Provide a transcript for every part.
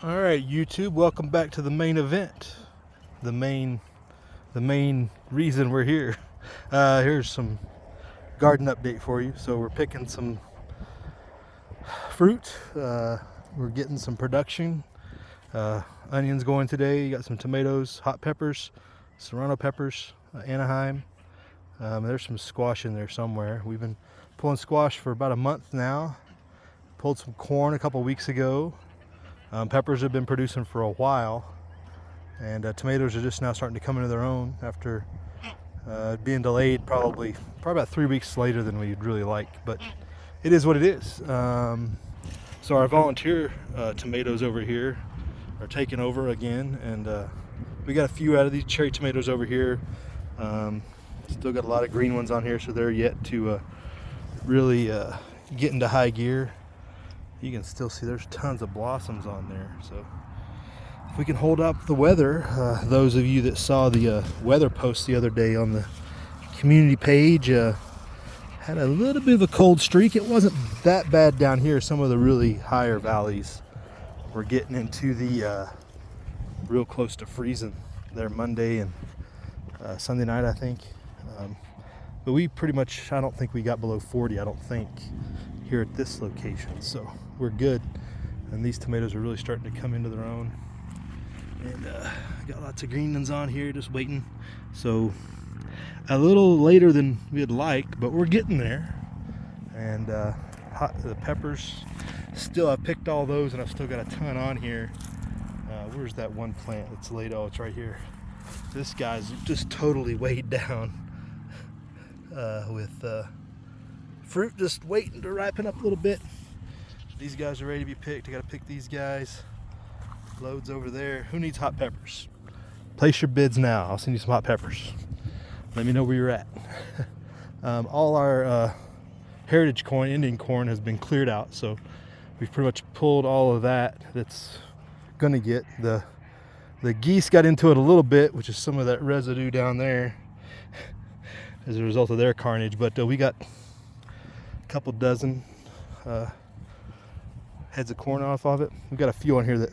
All right, YouTube, welcome back to the main event. The main reason we're here. Here's some garden update for you. So we're picking some fruit. We're getting some production. Onions going today. You got some tomatoes, hot peppers, serrano peppers, Anaheim. There's some squash in there somewhere. We've been pulling squash for about a month now. Pulled some corn a couple weeks ago. Peppers have been producing for a while, and tomatoes are just now starting to come into their own after being delayed probably about 3 weeks later than we'd really like, but it is what it is. So our volunteer tomatoes over here are taking over again, and we got a few out of these cherry tomatoes over here. Still got a lot of green ones on here, so they're yet to really get into high gear. You can still see there's tons of blossoms on there. So if we can hold up the weather, those of you that saw the weather post the other day on the community page, had a little bit of a cold streak. It wasn't that bad down here. Some of the really higher valleys were getting into the real close to freezing there Monday and Sunday night, I think. But we pretty much, I don't think we got below 40, I don't think, here at this location. So we're good. And these tomatoes are really starting to come into their own. And got lots of green ones on here just waiting. So a little later than we'd like, but we're getting there. And the peppers, still I've picked all those and I've still got a ton on here. Where's that one plant that's laid? Oh, it's right here. This guy's just totally weighed down with fruit just waiting to ripen up a little bit. These guys are ready to be picked. I gotta pick these guys. Loads over there. Who needs hot peppers? Place your bids now. I'll send you some hot peppers. Let me know where you're at. All our heritage corn, Indian corn, has been cleared out, so we've pretty much pulled all of that that's gonna get. The geese got into it a little bit, which is some of that residue down there as a result of their carnage, but we got a couple dozen heads of corn off of it. We've got a few on here that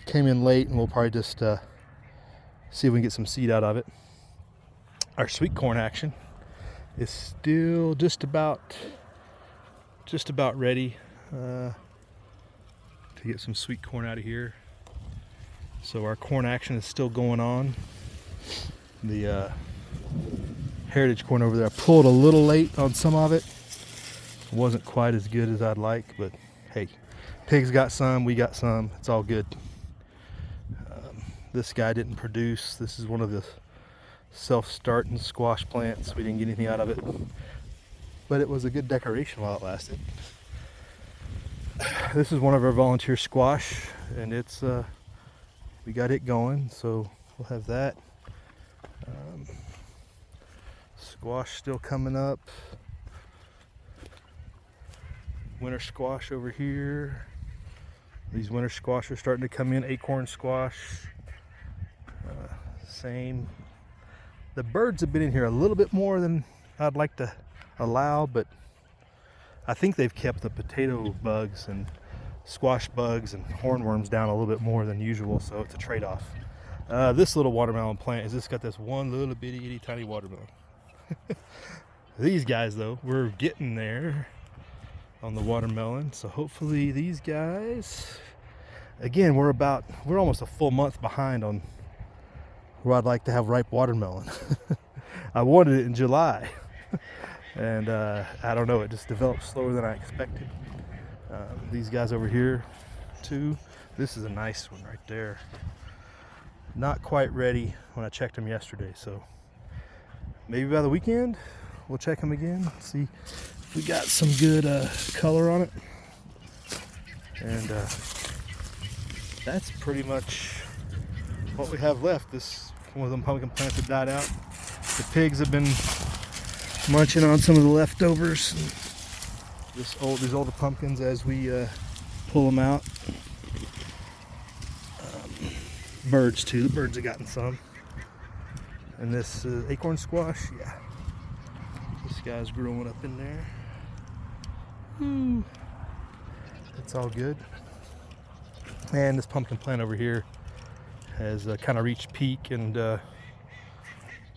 came in late, and we'll probably just see if we can get some seed out of it. Our sweet corn action is still just about ready to get some sweet corn out of here. So our corn action is still going on. The heritage corn over there, I pulled a little late on some of it. It wasn't quite as good as I'd like, but hey, pigs got some, we got some, it's all good. This guy didn't produce. This is one of the self-starting squash plants. We didn't get anything out of it, but it was a good decoration while it lasted. This is one of our volunteer squash, and it's we got it going, so we'll have that. Squash still coming up. Winter squash over here. These winter squash are starting to come in. Acorn squash, same. The birds have been in here a little bit more than I'd like to allow, but I think they've kept the potato bugs and squash bugs and hornworms down a little bit more than usual, so it's a trade-off. This little watermelon plant has just got this one little bitty tiny watermelon. These guys, though, we're getting there on the watermelon, so hopefully these guys, again, we're almost a full month behind on where I'd like to have ripe watermelon. I wanted it in July, and I don't know, it just developed slower than I expected. These guys over here too, this is a nice one right there. Not quite ready when I checked them yesterday, so maybe by the weekend we'll check them again, see if we got some good color on it. And that's pretty much what we have left. This one of them pumpkin plants that died out. The pigs have been munching on some of the leftovers. These older pumpkins as we pull them out. Birds too. The birds have gotten some. And this acorn squash, yeah. This guy's growing up in there. It's all good. And this pumpkin plant over here has kind of reached peak, and we'll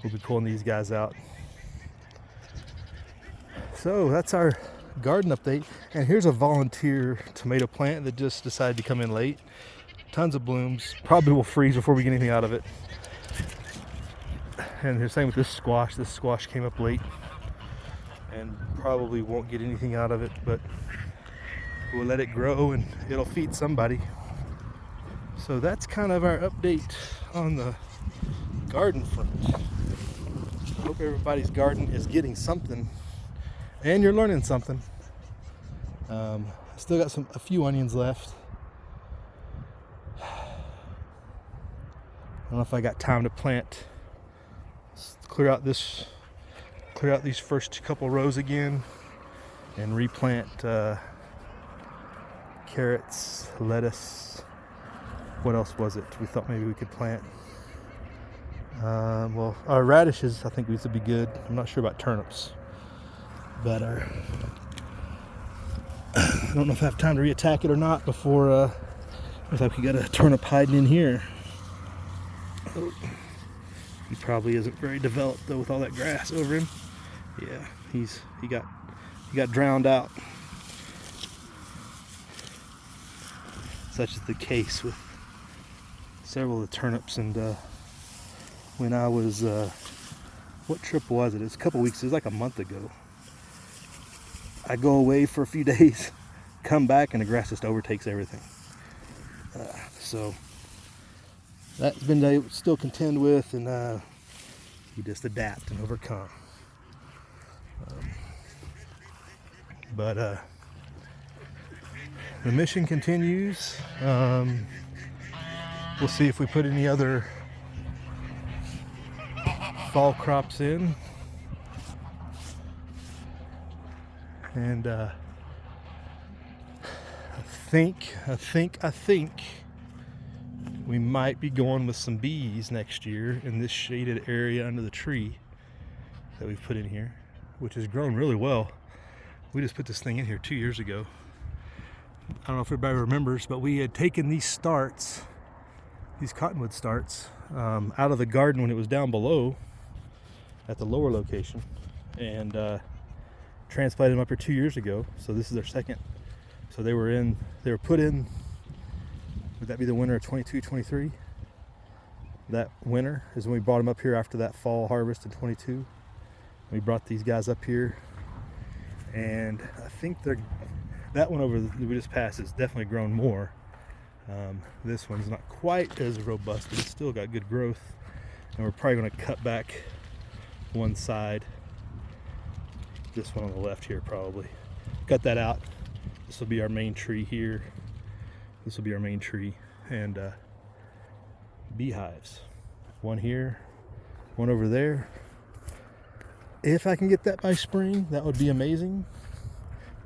be pulling these guys out. So that's our garden update. And here's a volunteer tomato plant that just decided to come in late. Tons of blooms. Probably will freeze before we get anything out of it. And the same with this squash. This squash came up late and probably won't get anything out of it, but we'll let it grow and it'll feed somebody. So that's kind of our update on the garden front. Hope everybody's garden is getting something and you're learning something. I still got a few onions left. I don't know if I got time to plant. Let's clear out these first couple rows again and replant carrots, lettuce. What else was it we thought maybe we could plant? Well, our radishes I think these would be good. I'm not sure about turnips, but I don't know if I have time to reattack it or not before looks like we got a turnip hiding in here. Oh, he probably isn't very developed though with all that grass over him. Yeah, he got drowned out. Such is the case with several of the turnips. And when I was what trip was it? It was a couple weeks. It was like a month ago. I go away for a few days, come back, and the grass just overtakes everything. So that's been to still contend with, and you just adapt and overcome. But the mission continues. We'll see if we put any other fall crops in. And I think we might be going with some bees next year in this shaded area under the tree that we've put in here, which has grown really well. We just put this thing in here 2 years ago. I don't know if everybody remembers, but we had taken these starts, these cottonwood starts, out of the garden when it was down below at the lower location, and transplanted them up here 2 years ago. So this is their second. So they were put in, would that be the winter of 22, 23? That winter is when we brought them up here after that fall harvest in 22. We brought these guys up here, and I think that one over that we just passed has definitely grown more. This one's not quite as robust, but it's still got good growth. And we're probably going to cut back one side. This one on the left here, probably. Cut that out. This will be our main tree here. This will be our main tree. And beehives. One here, one over there. If I can get that by spring, that would be amazing.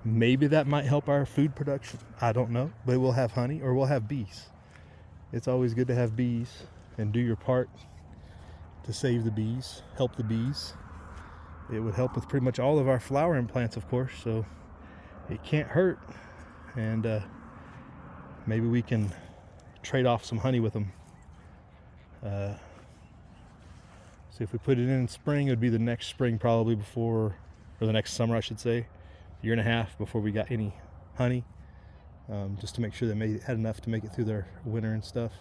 Maybe that might help our food production. I don't know, but we'll have honey or we'll have bees. It's always good to have bees and do your part to save the bees, help the bees. It would help with pretty much all of our flowering plants, of course, so it can't hurt. And maybe we can trade off some honey with them. So if we put it in spring, it would be the next spring probably before, or the next summer I should say, year and a half before we got any honey, just to make sure they had enough to make it through their winter and stuff.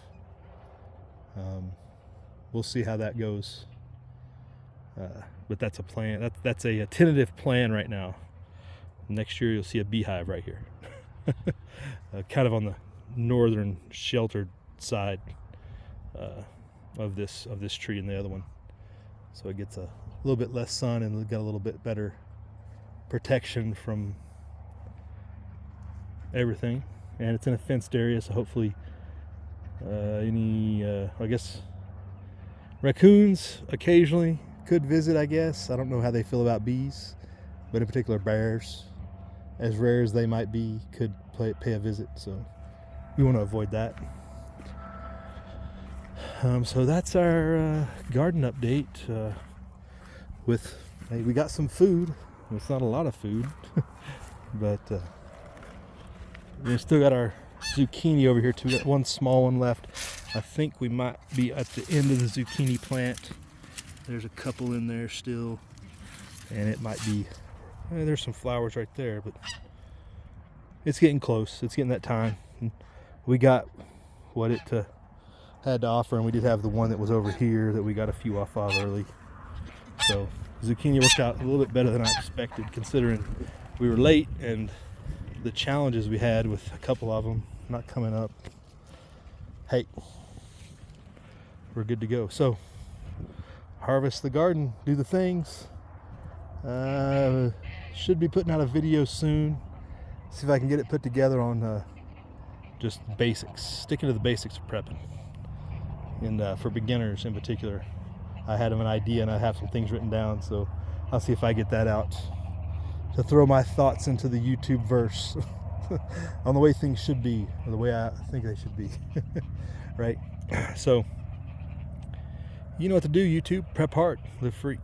We'll see how that goes, but that's a plan. That's a tentative plan right now. Next year you'll see a beehive right here, kind of on the northern sheltered side of this tree and the other one, so it gets a little bit less sun and got a little bit better protection from everything. And it's in a fenced area, so hopefully I guess raccoons occasionally could visit, I guess. I don't know how they feel about bees, but in particular bears, as rare as they might be, could pay a visit, so we want to avoid that. So that's our garden update. We got some food. It's not a lot of food, but we still got our zucchini over here too. We got one small one left. I think we might be at the end of the zucchini plant. There's a couple in there still, and it might be, there's some flowers right there, but it's getting close. It's getting that time. And we got what it had to offer, and we did have the one that was over here that we got a few off of early. So zucchini worked out a little bit better than I expected, considering we were late and the challenges we had with a couple of them not coming up. Hey, we're good to go. So harvest the garden, do the things. Should be putting out a video soon. See if I can get it put together on just basics, sticking to the basics of prepping. And for beginners in particular, I had an idea and I have some things written down, so I'll see if I get that out to throw my thoughts into the YouTube verse on the way things should be, or the way I think they should be. Right? So, you know what to do, YouTube. Prep hard, live free.